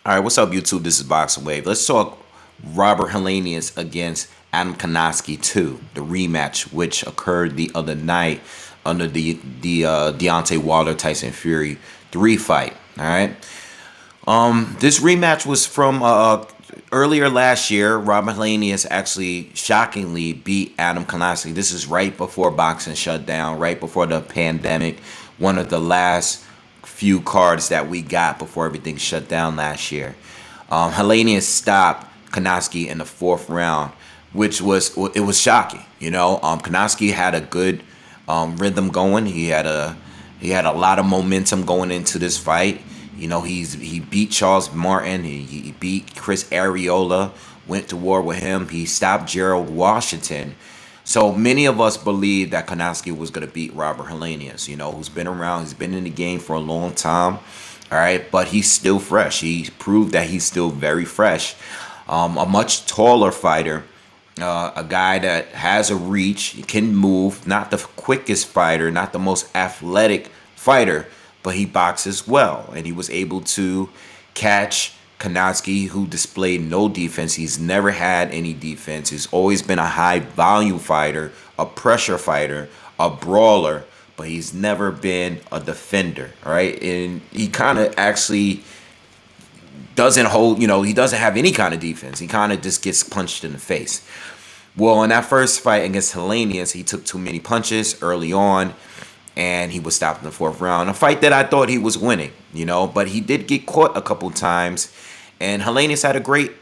All right, what's up, YouTube? This is BoxingWave. Let's talk Robert Helenius against Adam Kownacki 2, the rematch, which occurred the other night under the Deontay Wilder Tyson Fury 3 fight. All right, this rematch was from earlier last year. Robert Helenius actually shockingly beat Adam Kownacki. This is right before boxing shut down, right before the pandemic. One of the last few cards that we got before everything shut down last year. Helenius stopped Kownacki in the fourth round, which was shocking. Kownacki had a good rhythm going. He had a lot of momentum going into this fight. He beat Charles Martin. He beat Chris Arreola. Went to war with him. He stopped Gerald Washington. So many of us believe that Kownacki was going to beat Robert Helenius, who's been around. He's been in the game for a long time. All right. But he's still fresh. He proved that he's still very fresh. A much taller fighter. A guy that has a reach, he can move, not the quickest fighter, not the most athletic fighter, but he boxes well. And he was able to catch Kownacki, who displayed no defense. He's never had any defense. He's always been a high volume fighter, a pressure fighter, a brawler, but he's never been a defender, all right? And he kind of actually doesn't hold, he doesn't have any kind of defense. He kind of just gets punched in the face. Well, in that first fight against Helenius, he took too many punches early on, and he was stopped in the fourth round. A fight that I thought he was winning, but he did get caught a couple times, and Helenius had a great,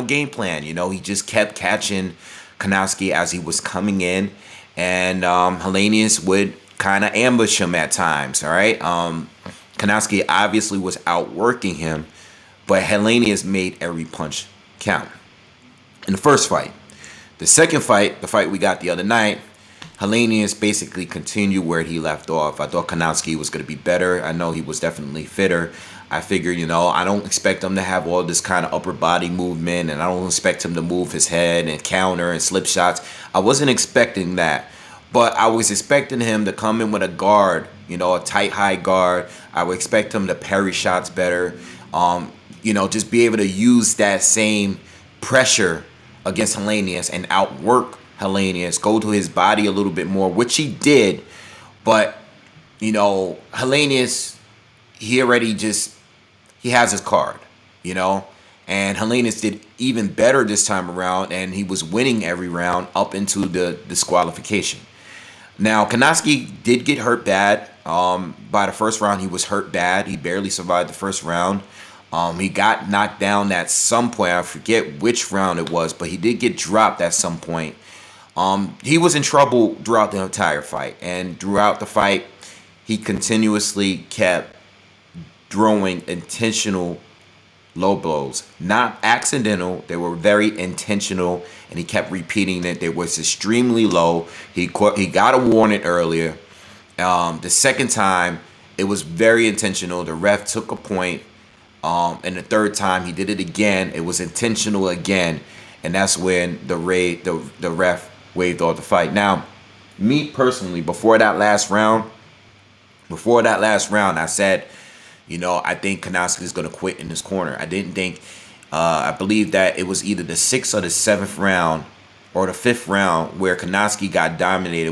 game plan. He just kept catching Kownacki as he was coming in, and Helenius would kind of ambush him at times, all right? Kownacki obviously was outworking him, but Helenius made every punch count in the first fight. The second fight, the fight we got the other night, Helenius basically continued where he left off. I thought Kownacki was going to be better. I know he was definitely fitter. I figured, I don't expect him to have all this kind of upper body movement, and I don't expect him to move his head and counter and slip shots. I wasn't expecting that, but I was expecting him to come in with a guard, a tight, high guard. I would expect him to parry shots better, just be able to use that same pressure against Helenius and outwork Helenius, go to his body a little bit more, which he did. But, Helenius, he has his card, and Helenius did even better this time around, and he was winning every round up into the disqualification. Now, Kownacki did get hurt bad. By the first round, he was hurt bad. He barely survived the first round. He got knocked down at some point. I forget which round it was, but he did get dropped at some point. He was in trouble throughout the entire fight. And throughout the fight, he continuously kept throwing intentional low blows. Not accidental. They were very intentional. And he kept repeating it. They was extremely low. He got a warning earlier. The second time, it was very intentional. The ref took a point. And the third time he did it again. It was intentional again, and that's when the ref waved off the fight. Now, me personally, before that last round, I said, I think Kownacki is going to quit in this corner. I didn't think. I believe that it was either the sixth or the seventh round, or the fifth round where Kownacki got dominated.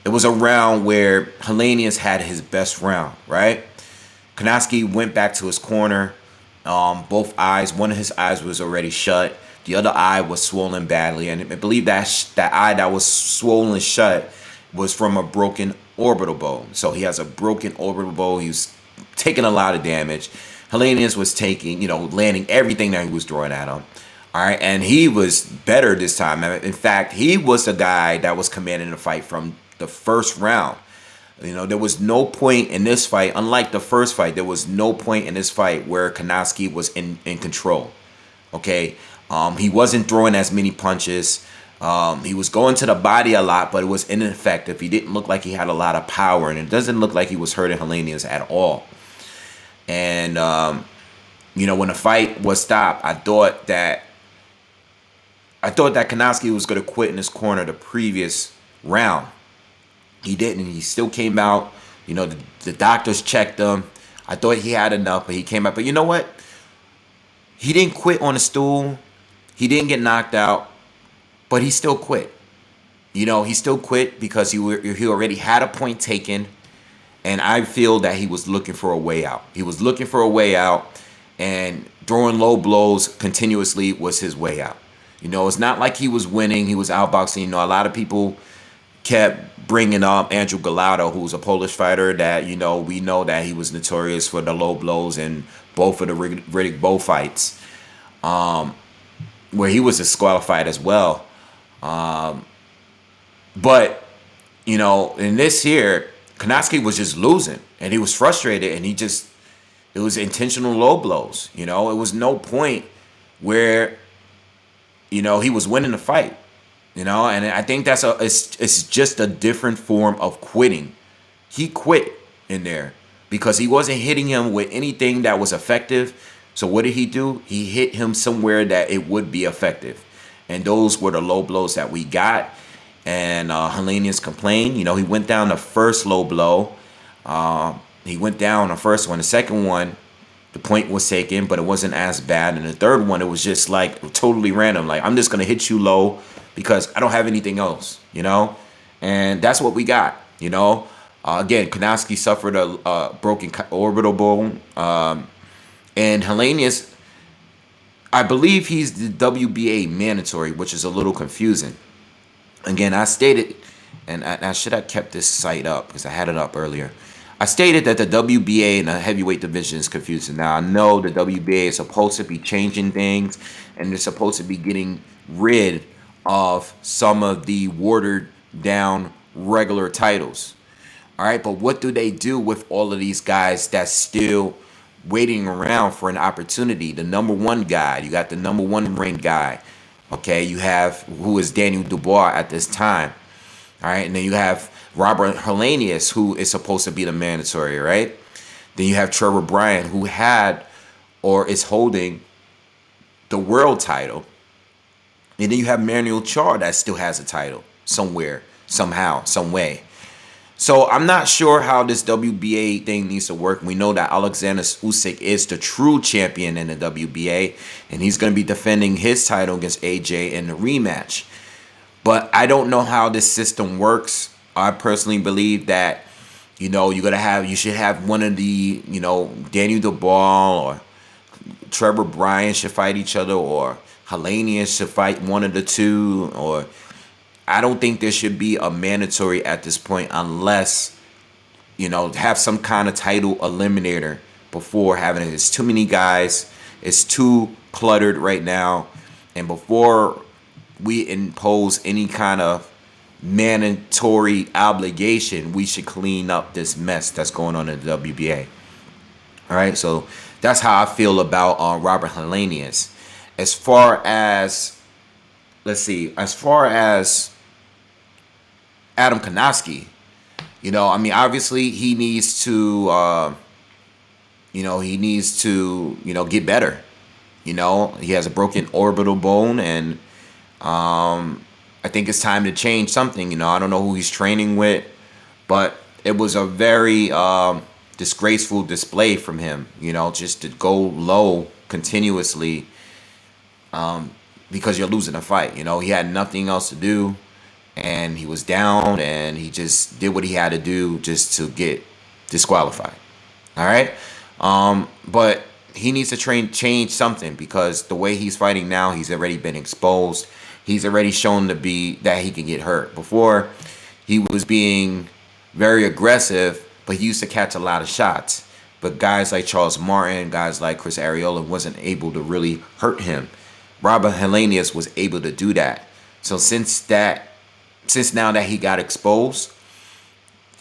It was a round where Helenius had his best round, right? Kownacki went back to his corner. Both eyes, one of his eyes was already shut. The other eye was swollen badly. And I believe that eye that was swollen shut was from a broken orbital bone. So he has a broken orbital bone. He was taking a lot of damage. Helenius was landing everything that he was throwing at him. All right. And he was better this time. In fact, he was the guy that was commanding the fight from the first round. There was no point in this fight, unlike the first fight, there was no point in this fight where Kownacki was in control. Okay? He wasn't throwing as many punches. He was going to the body a lot, but it was ineffective. He didn't look like he had a lot of power, and it doesn't look like he was hurting Helenius at all. And, when the fight was stopped, I thought that Kownacki was going to quit in his corner the previous round. He didn't. He still came out. The doctors checked him. I thought he had enough, but he came out. But you know what? He didn't quit on a stool. He didn't get knocked out, but he still quit. He still quit because he already had a point taken, and I feel that he was looking for a way out. He was looking for a way out, and throwing low blows continuously was his way out. It's not like he was winning. He was outboxing. A lot of people kept bringing up Andrew Gallardo, who's a Polish fighter that, we know that he was notorious for the low blows in both of the Riddick Bowe fights, where he was disqualified as well. But, in this here, Kownacki was just losing, and he was frustrated, and it was intentional low blows. It was no point where, he was winning the fight. And I think it's just a different form of quitting. He quit in there because he wasn't hitting him with anything that was effective. So what did he do? He hit him somewhere that it would be effective. And those were the low blows that we got. And Helenius complained. He went down the first low blow. He went down the first one. The second one, the point was taken, but it wasn't as bad. And the third one, it was just like totally random. Like, I'm just going to hit you low because I don't have anything else, And that's what we got, Again, Kownacki suffered a broken orbital bone. And Helenius, I believe he's the WBA mandatory, which is a little confusing. Again, I stated, and I should have kept this site up because I had it up earlier. I stated that the WBA and the heavyweight division is confusing. Now, I know the WBA is supposed to be changing things, and they're supposed to be getting rid of some of the watered down regular titles. All right, but what do they do with all of these guys that's still waiting around for an opportunity? The number one guy, you got the number one ring guy. Okay, you have who is Daniel Dubois at this time. All right, and then you have Robert Helenius, who is supposed to be the mandatory, right? Then you have Trevor Bryan, who had or is holding the world title. And then you have Manuel Charr that still has a title somewhere, somehow, some way. So I'm not sure how this WBA thing needs to work. We know that Alexander Usyk is the true champion in the WBA, and he's going to be defending his title against AJ in the rematch. But I don't know how this system works. I personally believe that, you should have one of the, Daniel Dubois or Trevor Bryan should fight each other, or Helenius should fight one of the two, or I don't think there should be a mandatory at this point unless, have some kind of title eliminator before having it. It's too many guys. It's too cluttered right now. And before we impose any kind of mandatory obligation, we should clean up this mess that's going on in the WBA. All right, so that's how I feel about Robert Helenius. As far as, Adam Kownacki, obviously he needs to, get better. He has a broken orbital bone, and I think it's time to change something. I don't know who he's training with, but it was a very disgraceful display from him, just to go low continuously because you're losing a fight. He had nothing else to do, and he was down, and he just did what he had to do just to get disqualified. All right? But he needs to change something, because the way he's fighting now, he's already been exposed. He's already shown to be that he can get hurt. Before, he was being very aggressive, but he used to catch a lot of shots. But guys like Charles Martin, guys like Chris Arreola wasn't able to really hurt him. Robert Helenius was able to do that. So since now that he got exposed,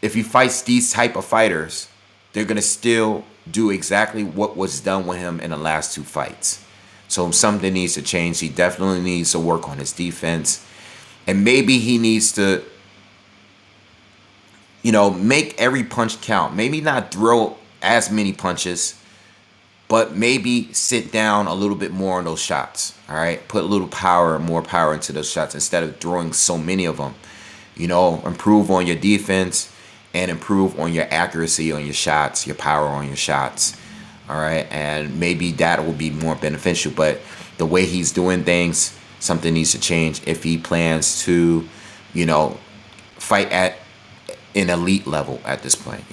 if he fights these type of fighters, they're going to still do exactly what was done with him in the last two fights. So something needs to change. He definitely needs to work on his defense. And maybe he needs to, make every punch count. Maybe not throw as many punches, but maybe sit down a little bit more on those shots. All right? Put a little more power into those shots instead of throwing so many of them. Improve on your defense and improve on your accuracy on your shots, your power on your shots. All right, and maybe that will be more beneficial. But the way he's doing things, something needs to change if he plans to, you know, fight at an elite level at this point.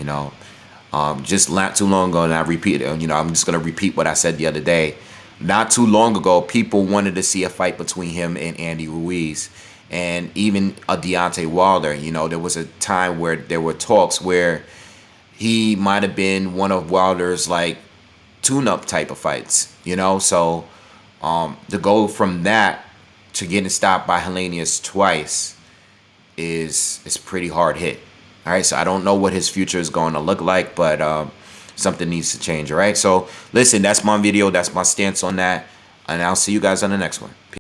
Just not too long ago, and I repeat it. I'm just gonna repeat what I said the other day. Not too long ago, people wanted to see a fight between him and Andy Ruiz, and even a Deontay Wilder. There was a time where there were talks where he might have been one of Wilder's like tune-up type of fights. So to go from that to getting stopped by Helenius twice is pretty hard hit. All right, so I don't know what his future is going to look like, but something needs to change. All right, so listen, that's my video. That's my stance on that, and I'll see you guys on the next one. Peace.